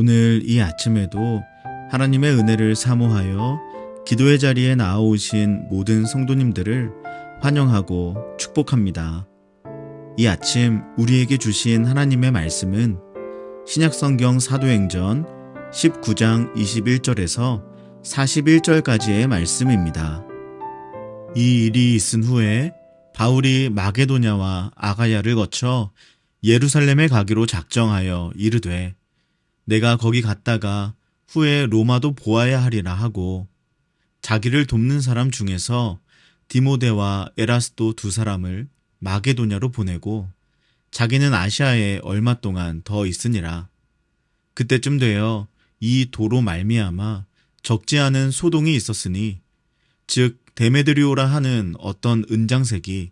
오늘 이 아침에도 하나님의 은혜를 사모하여 기도의 자리에 나아오신 모든 성도님들을 환영하고 축복합니다. 이 아침 우리에게 주신 하나님의 말씀은 신약성경 사도행전 19장 21절에서 41절까지의 말씀입니다. 이 일이 있은 후에 바울이 마게도냐와 아가야를 거쳐 예루살렘에 가기로 작정하여 이르되 내가 거기 갔다가 후에 로마도 보아야 하리라 하고 자기를 돕는 사람 중에서 디모데와 에라스도 두 사람을 마게도냐로 보내고 자기는 아시아에 얼마 동안 더 있으니라. 그때쯤 되어 이 도로 말미암아 적지 않은 소동이 있었으니 즉 데메드리오라 하는 어떤 은장색이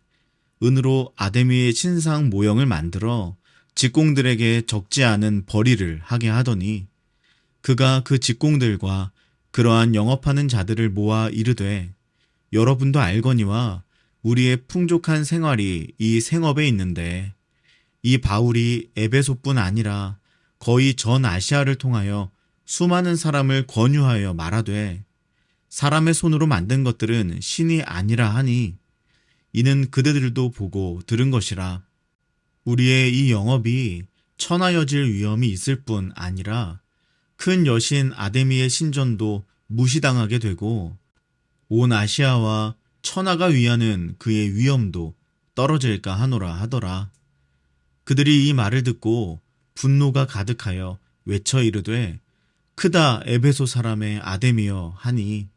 은으로 아데미의 신상 모형을 만들어 직공들에게 적지 않은 벌이를 하게 하더니 그가 그 직공들과 그러한 영업하는 자들을 모아 이르되 여러분도 알거니와 우리의 풍족한 생활이 이 생업에 있는데 이 바울이 에베소뿐 아니라 거의 전 아시아를 통하여 수많은 사람을 권유하여 말하되 사람의 손으로 만든 것들은 신이 아니라 하니 이는 그대들도 보고 들은 것이라. 우리의 이 영업이 천하여질 위험이 있을 뿐 아니라 큰 여신 아데미의 신전도 무시당하게 되고 온 아시아와 천하가 위하는 그의 위엄도 떨어질까 하노라 하더라. 그들이 이 말을 듣고 분노가 가득하여 외쳐 이르되 크다 에베소 사람의 아데미여 하니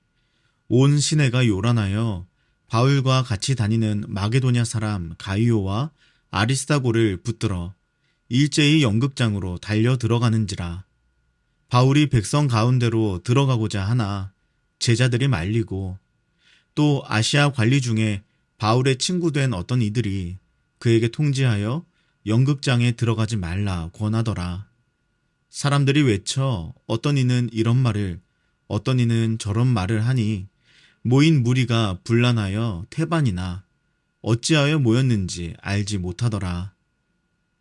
온 시내가 요란하여 바울과 같이 다니는 마게도냐 사람 가이오와 아리스다고를 붙들어 일제히 연극장으로 달려 들어가는지라. 바울이 백성 가운데로 들어가고자 하나 제자들이 말리고 또 아시아 관리 중에 바울의 친구된 어떤 이들이 그에게 통지하여 연극장에 들어가지 말라 권하더라. 사람들이 외쳐 어떤 이는 이런 말을 어떤 이는 저런 말을 하니 모인 무리가 분란하여 태반이나 어찌하여 모였는지 알지 못하더라.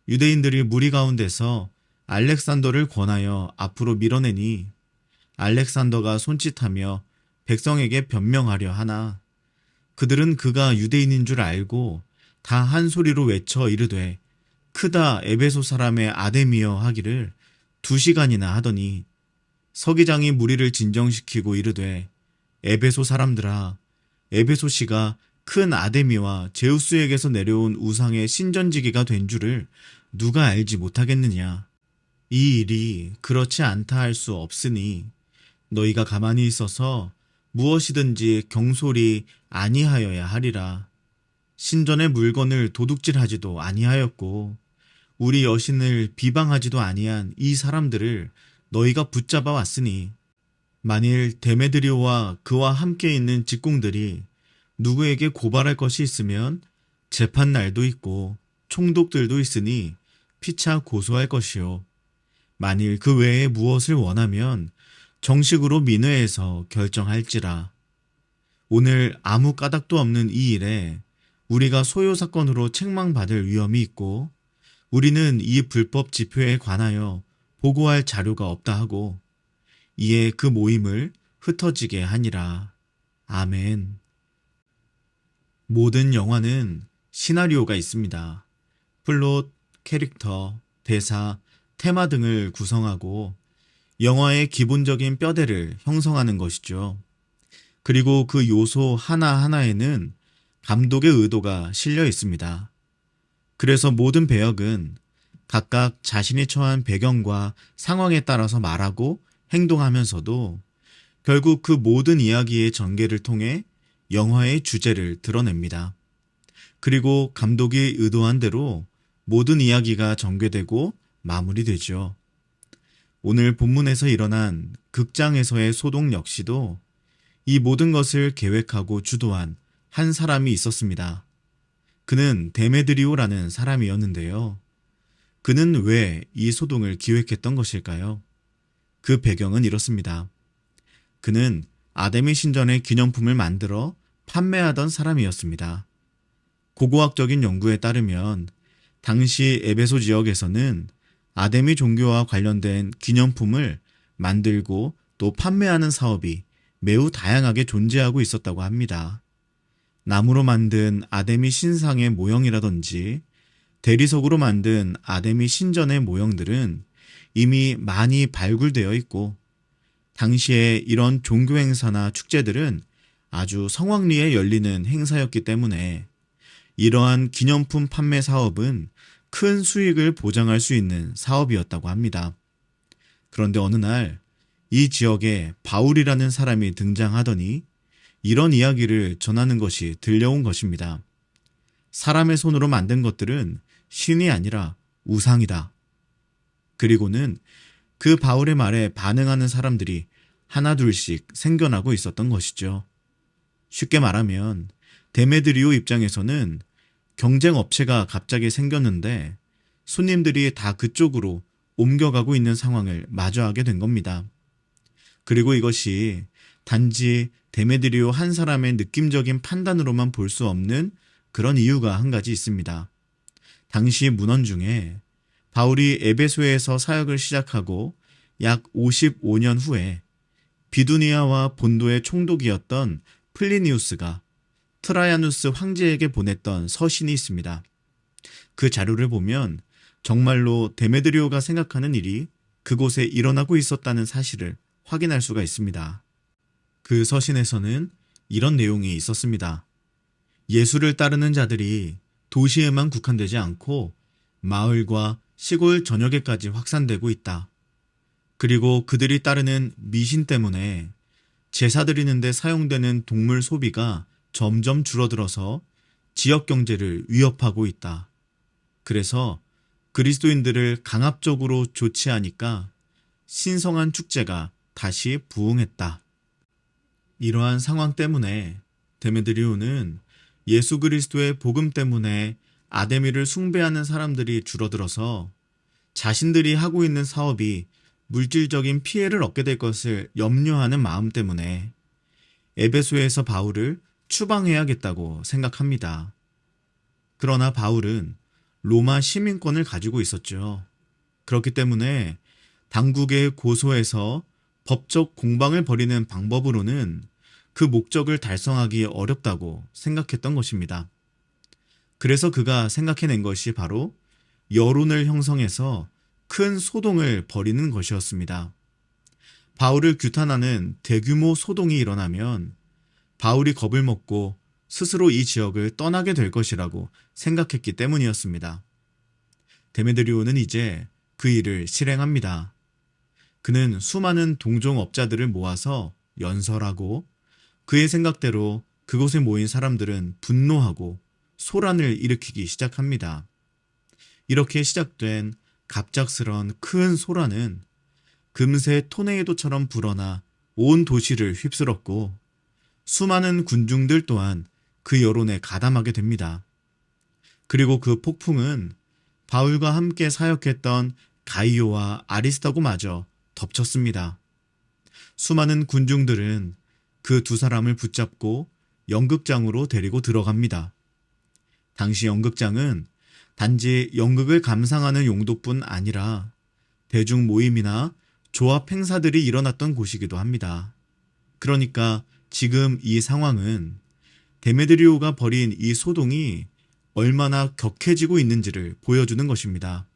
유대인들이 무리 가운데서 알렉산더를 권하여 앞으로 밀어내니 알렉산더가 손짓하며 백성에게 변명하려 하나 그들은 그가 유대인인 줄 알고 다 한 소리로 외쳐 이르되 크다 에베소 사람의 아데미여 하기를 2시간이나 하더니 서기장이 무리를 진정시키고 이르되 에베소 사람들아 에베소시가 큰 아데미와 제우스에게서 내려온 우상의 신전지기가 된 줄을 누가 알지 못하겠느냐. 이 일이 그렇지 않다 할 수 없으니 너희가 가만히 있어서 무엇이든지 경솔히 아니하여야 하리라. 신전의 물건을 도둑질하지도 아니하였고 우리 여신을 비방하지도 아니한 이 사람들을 너희가 붙잡아 왔으니 만일 데메드리오와 그와 함께 있는 직공들이 누구에게 고발할 것이 있으면 재판날도 있고 총독들도 있으니 피차 고소할 것이요. 만일 그 외에 무엇을 원하면 정식으로 민회에서 결정할지라. 오늘 아무 까닭도 없는 이 일에 우리가 소요 사건으로 책망받을 위험이 있고 우리는 이 불법 집회에 관하여 보고할 자료가 없다 하고 이에 그 모임을 흩어지게 하니라. 아멘. 모든 영화는 시나리오가 있습니다. 플롯, 캐릭터, 대사, 테마 등을 구성하고 영화의 기본적인 뼈대를 형성하는 것이죠. 그리고 그 요소 하나하나에는 감독의 의도가 실려 있습니다. 그래서 모든 배역은 각각 자신이 처한 배경과 상황에 따라서 말하고 행동하면서도 결국 그 모든 이야기의 전개를 통해 영화의 주제를 드러냅니다. 그리고 감독이 의도한 대로 모든 이야기가 전개되고 마무리되죠. 오늘 본문에서 일어난 극장에서의 소동 역시도 이 모든 것을 계획하고 주도한 한 사람이 있었습니다. 그는 데메드리오라는 사람이었는데요. 그는 왜 이 소동을 기획했던 것일까요? 그 배경은 이렇습니다. 그는 아데미 신전의 기념품을 만들어 판매하던 사람이었습니다. 고고학적인 연구에 따르면 당시 에베소 지역에서는 아데미 종교와 관련된 기념품을 만들고 또 판매하는 사업이 매우 다양하게 존재하고 있었다고 합니다. 나무로 만든 아데미 신상의 모형이라든지 대리석으로 만든 아데미 신전의 모형들은 이미 많이 발굴되어 있고, 당시에 이런 종교 행사나 축제들은 아주 성황리에 열리는 행사였기 때문에 이러한 기념품 판매 사업은 큰 수익을 보장할 수 있는 사업이었다고 합니다. 그런데 어느 날 이 지역에 바울이라는 사람이 등장하더니 이런 이야기를 전하는 것이 들려온 것입니다. 사람의 손으로 만든 것들은 신이 아니라 우상이다. 그리고는 그 바울의 말에 반응하는 사람들이 하나둘씩 생겨나고 있었던 것이죠. 쉽게 말하면 데메드리오 입장에서는 경쟁 업체가 갑자기 생겼는데 손님들이 다 그쪽으로 옮겨가고 있는 상황을 마주하게 된 겁니다. 그리고 이것이 단지 데메드리오 한 사람의 느낌적인 판단으로만 볼 수 없는 그런 이유가 한 가지 있습니다. 당시 문헌 중에 바울이 에베소에서 사역을 시작하고 약 55년 후에 비두니아와 본도의 총독이었던 플리니우스가 트라야누스 황제에게 보냈던 서신이 있습니다. 그 자료를 보면 정말로 데메드리오가 생각하는 일이 그곳에 일어나고 있었다는 사실을 확인할 수가 있습니다. 그 서신에서는 이런 내용이 있었습니다. 예수를 따르는 자들이 도시에만 국한되지 않고 마을과 시골 전역에까지 확산되고 있다. 그리고 그들이 따르는 미신 때문에 제사 드리는데 사용되는 동물 소비가 점점 줄어들어서 지역 경제를 위협하고 있다. 그래서 그리스도인들을 강압적으로 조치하니까 신성한 축제가 다시 부흥했다. 이러한 상황 때문에 데메드리오는 예수 그리스도의 복음 때문에 아데미를 숭배하는 사람들이 줄어들어서 자신들이 하고 있는 사업이 물질적인 피해를 얻게 될 것을 염려하는 마음 때문에 에베소에서 바울을 추방해야겠다고 생각합니다. 그러나 바울은 로마 시민권을 가지고 있었죠. 그렇기 때문에 당국에 고소해서 법적 공방을 벌이는 방법으로는 그 목적을 달성하기 어렵다고 생각했던 것입니다. 그래서 그가 생각해낸 것이 바로 여론을 형성해서 큰 소동을 벌이는 것이었습니다. 바울을 규탄하는 대규모 소동이 일어나면 바울이 겁을 먹고 스스로 이 지역을 떠나게 될 것이라고 생각했기 때문이었습니다. 데메드리오는 이제 그 일을 실행합니다. 그는 수많은 동종업자들을 모아서 연설하고 그의 생각대로 그곳에 모인 사람들은 분노하고 소란을 일으키기 시작합니다. 이렇게 시작된 갑작스런 큰 소란은 금세 토네이도처럼 불어나 온 도시를 휩쓸었고 수많은 군중들 또한 그 여론에 가담하게 됩니다. 그리고 그 폭풍은 바울과 함께 사역했던 가이오와 아리스타고마저 덮쳤습니다. 수많은 군중들은 그 두 사람을 붙잡고 연극장으로 데리고 들어갑니다. 당시 연극장은 단지 연극을 감상하는 용도뿐 아니라 대중 모임이나 조합 행사들이 일어났던 곳이기도 합니다. 그러니까 지금 이 상황은 데메드리오가 벌인 이 소동이 얼마나 격해지고 있는지를 보여주는 것입니다.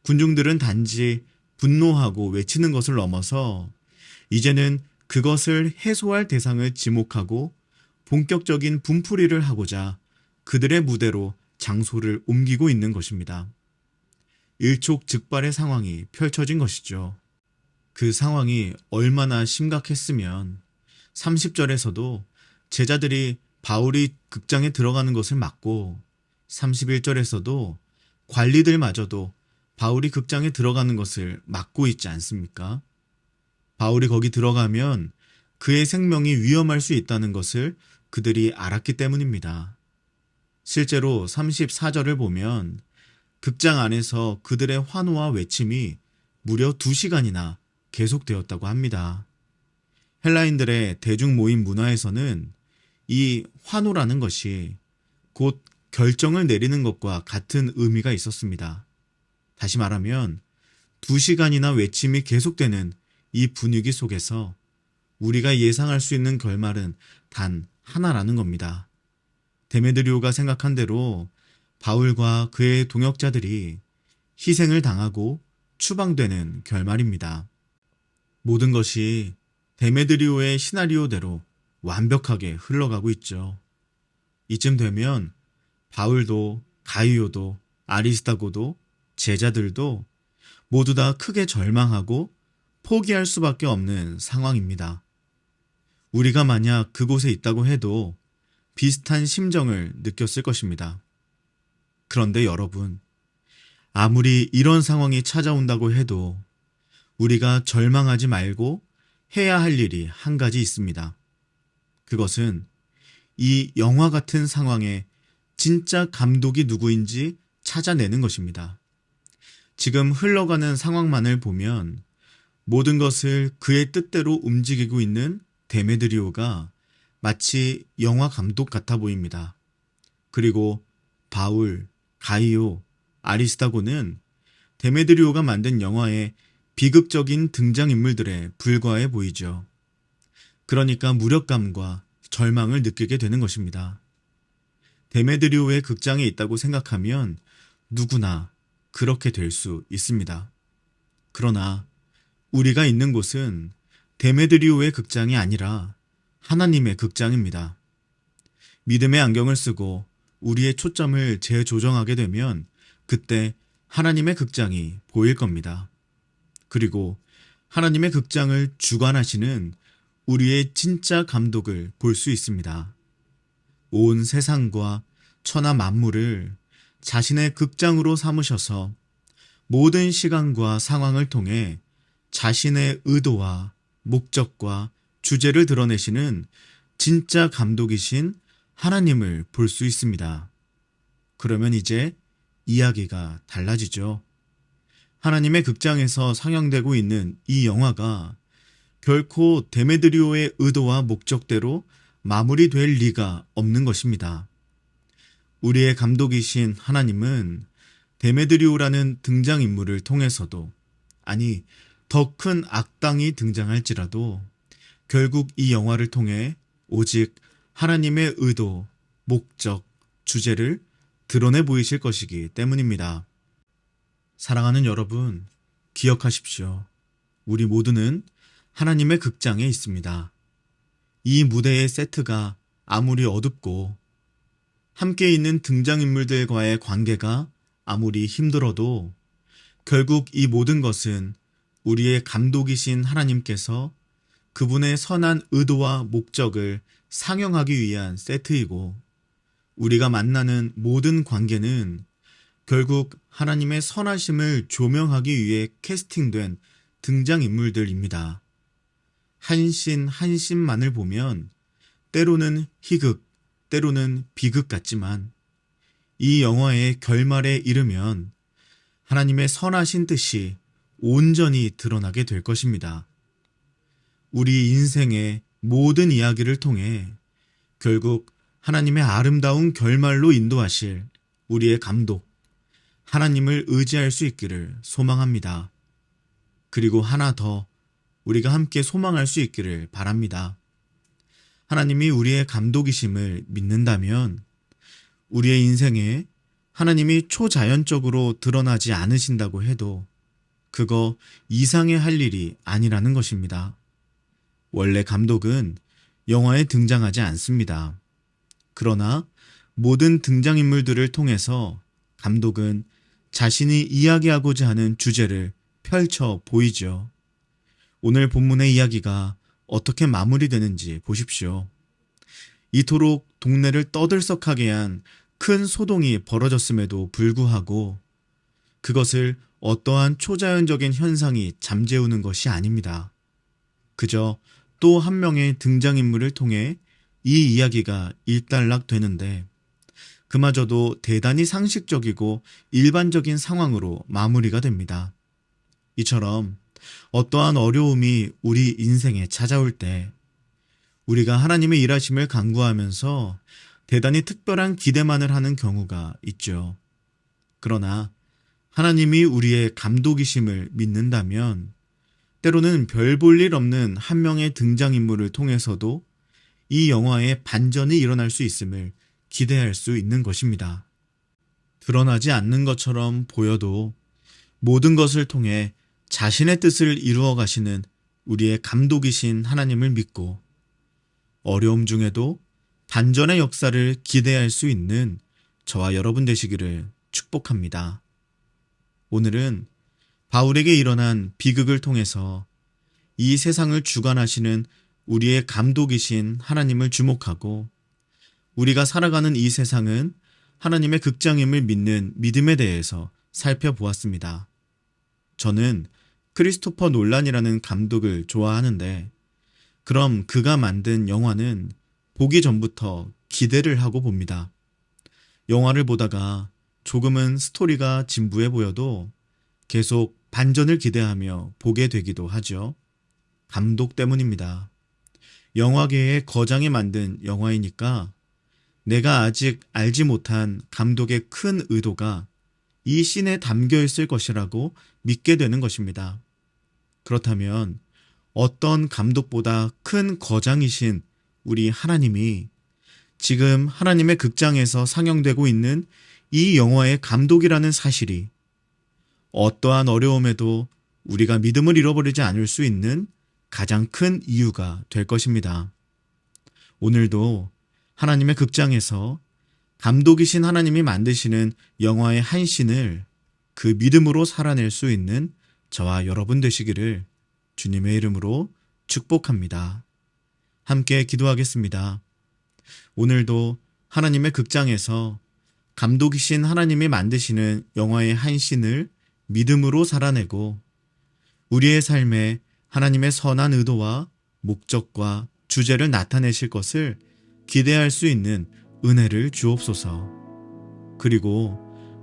군중들은 단지 분노하고 외치는 것을 넘어서 이제는 그것을 해소할 대상을 지목하고 본격적인 분풀이를 하고자 그들의 무대로 장소를 옮기고 있는 것입니다. 일촉즉발의 상황이 펼쳐진 것이죠. 그 상황이 얼마나 심각했으면 30절에서도 제자들이 바울이 극장에 들어가는 것을 막고 31절에서도 관리들마저도 바울이 극장에 들어가는 것을 막고 있지 않습니까? 바울이 거기 들어가면 그의 생명이 위험할 수 있다는 것을 그들이 알았기 때문입니다. 실제로 34절을 보면 극장 안에서 그들의 환호와 외침이 무려 2시간이나 계속되었다고 합니다. 헬라인들의 대중 모임 문화에서는 이 환호라는 것이 곧 결정을 내리는 것과 같은 의미가 있었습니다. 다시 말하면 2시간이나 외침이 계속되는 이 분위기 속에서 우리가 예상할 수 있는 결말은 단 하나라는 겁니다. 데메드리오가 생각한 대로 바울과 그의 동역자들이 희생을 당하고 추방되는 결말입니다. 모든 것이 데메드리오의 시나리오대로 완벽하게 흘러가고 있죠. 이쯤 되면 바울도 가이오도 아리스다고도 제자들도 모두 다 크게 절망하고 포기할 수밖에 없는 상황입니다. 우리가 만약 그곳에 있다고 해도 비슷한 심정을 느꼈을 것입니다. 그런데 여러분, 아무리 이런 상황이 찾아온다고 해도 우리가 절망하지 말고 해야 할 일이 한 가지 있습니다. 그것은 이 영화 같은 상황에 진짜 감독이 누구인지 찾아내는 것입니다. 지금 흘러가는 상황만을 보면 모든 것을 그의 뜻대로 움직이고 있는 데메드리오가 마치 영화 감독 같아 보입니다. 그리고 바울, 가이오, 아리스타고는 데메드리오가 만든 영화의 비극적인 등장인물들에 불과해 보이죠. 그러니까 무력감과 절망을 느끼게 되는 것입니다. 데메드리오의 극장에 있다고 생각하면 누구나 그렇게 될 수 있습니다. 그러나 우리가 있는 곳은 데메드리오의 극장이 아니라 하나님의 극장입니다. 믿음의 안경을 쓰고 우리의 초점을 재조정하게 되면 그때 하나님의 극장이 보일 겁니다. 그리고 하나님의 극장을 주관하시는 우리의 진짜 감독을 볼 수 있습니다. 온 세상과 천하 만물을 자신의 극장으로 삼으셔서 모든 시간과 상황을 통해 자신의 의도와 목적과 주제를 드러내시는 진짜 감독이신 하나님을 볼 수 있습니다. 그러면 이제 이야기가 달라지죠. 하나님의 극장에서 상영되고 있는 이 영화가 결코 데메드리오의 의도와 목적대로 마무리될 리가 없는 것입니다. 우리의 감독이신 하나님은 데메드리오라는 등장인물을 통해서도, 아니 더 큰 악당이 등장할지라도 결국 이 영화를 통해 오직 하나님의 의도, 목적, 주제를 드러내 보이실 것이기 때문입니다. 사랑하는 여러분, 기억하십시오. 우리 모두는 하나님의 극장에 있습니다. 이 무대의 세트가 아무리 어둡고 함께 있는 등장인물들과의 관계가 아무리 힘들어도 결국 이 모든 것은 우리의 감독이신 하나님께서 그분의 선한 의도와 목적을 상영하기 위한 세트이고, 우리가 만나는 모든 관계는 결국 하나님의 선하심을 조명하기 위해 캐스팅된 등장인물들입니다. 한 씬 한 씬만을 보면 때로는 희극, 때로는 비극 같지만 이 영화의 결말에 이르면 하나님의 선하신 뜻이 온전히 드러나게 될 것입니다. 우리 인생의 모든 이야기를 통해 결국 하나님의 아름다운 결말로 인도하실 우리의 감독, 하나님을 의지할 수 있기를 소망합니다. 그리고 하나 더 우리가 함께 소망할 수 있기를 바랍니다. 하나님이 우리의 감독이심을 믿는다면 우리의 인생에 하나님이 초자연적으로 드러나지 않으신다고 해도 그거 이상의 할 일이 아니라는 것입니다. 원래 감독은 영화에 등장하지 않습니다. 그러나 모든 등장인물들을 통해서 감독은 자신이 이야기하고자 하는 주제를 펼쳐 보이죠. 오늘 본문의 이야기가 어떻게 마무리되는지 보십시오. 이토록 동네를 떠들썩하게 한 큰 소동이 벌어졌음에도 불구하고 그것을 어떠한 초자연적인 현상이 잠재우는 것이 아닙니다. 그저 또 한 명의 등장인물을 통해 이 이야기가 일단락되는데 그마저도 대단히 상식적이고 일반적인 상황으로 마무리가 됩니다. 이처럼 어떠한 어려움이 우리 인생에 찾아올 때 우리가 하나님의 일하심을 간구하면서 대단히 특별한 기대만을 하는 경우가 있죠. 그러나 하나님이 우리의 감독이심을 믿는다면 때로는 별 볼 일 없는 한 명의 등장인물을 통해서도 이 영화의 반전이 일어날 수 있음을 기대할 수 있는 것입니다. 드러나지 않는 것처럼 보여도 모든 것을 통해 자신의 뜻을 이루어 가시는 우리의 감독이신 하나님을 믿고 어려움 중에도 반전의 역사를 기대할 수 있는 저와 여러분 되시기를 축복합니다. 오늘은 바울에게 일어난 비극을 통해서 이 세상을 주관하시는 우리의 감독이신 하나님을 주목하고 우리가 살아가는 이 세상은 하나님의 극장임을 믿는 믿음에 대해서 살펴보았습니다. 저는 크리스토퍼 놀란이라는 감독을 좋아하는데 그럼 그가 만든 영화는 보기 전부터 기대를 하고 봅니다. 영화를 보다가 조금은 스토리가 진부해 보여도 계속 반전을 기대하며 보게 되기도 하죠. 감독 때문입니다. 영화계의 거장이 만든 영화이니까 내가 아직 알지 못한 감독의 큰 의도가 이 씬에 담겨 있을 것이라고 믿게 되는 것입니다. 그렇다면 어떤 감독보다 큰 거장이신 우리 하나님이 지금 하나님의 극장에서 상영되고 있는 이 영화의 감독이라는 사실이 어떠한 어려움에도 우리가 믿음을 잃어버리지 않을 수 있는 가장 큰 이유가 될 것입니다. 오늘도 하나님의 극장에서 감독이신 하나님이 만드시는 영화의 한 씬을 그 믿음으로 살아낼 수 있는 저와 여러분 되시기를 주님의 이름으로 축복합니다. 함께 기도하겠습니다. 오늘도 하나님의 극장에서 감독이신 하나님이 만드시는 영화의 한 씬을 믿음으로 살아내고 우리의 삶에 하나님의 선한 의도와 목적과 주제를 나타내실 것을 기대할 수 있는 은혜를 주옵소서. 그리고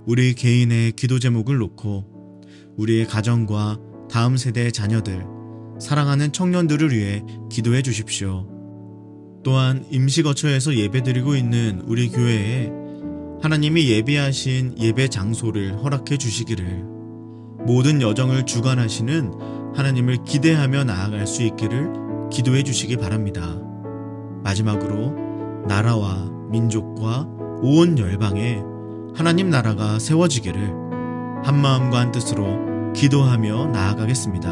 우리 개인의 기도 제목을 놓고 우리의 가정과 다음 세대의 자녀들, 사랑하는 청년들을 위해 기도해 주십시오. 또한 임시거처에서 예배드리고 있는 우리 교회에 하나님이 예비하신 예배 장소를 허락해 주시기를, 모든 여정을 주관하시는 하나님을 기대하며 나아갈 수 있기를 기도해 주시기 바랍니다. 마지막으로 나라와 민족과 온 열방에 하나님 나라가 세워지기를 한마음과 한뜻으로 기도하며 나아가겠습니다.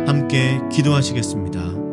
함께 기도하시겠습니다.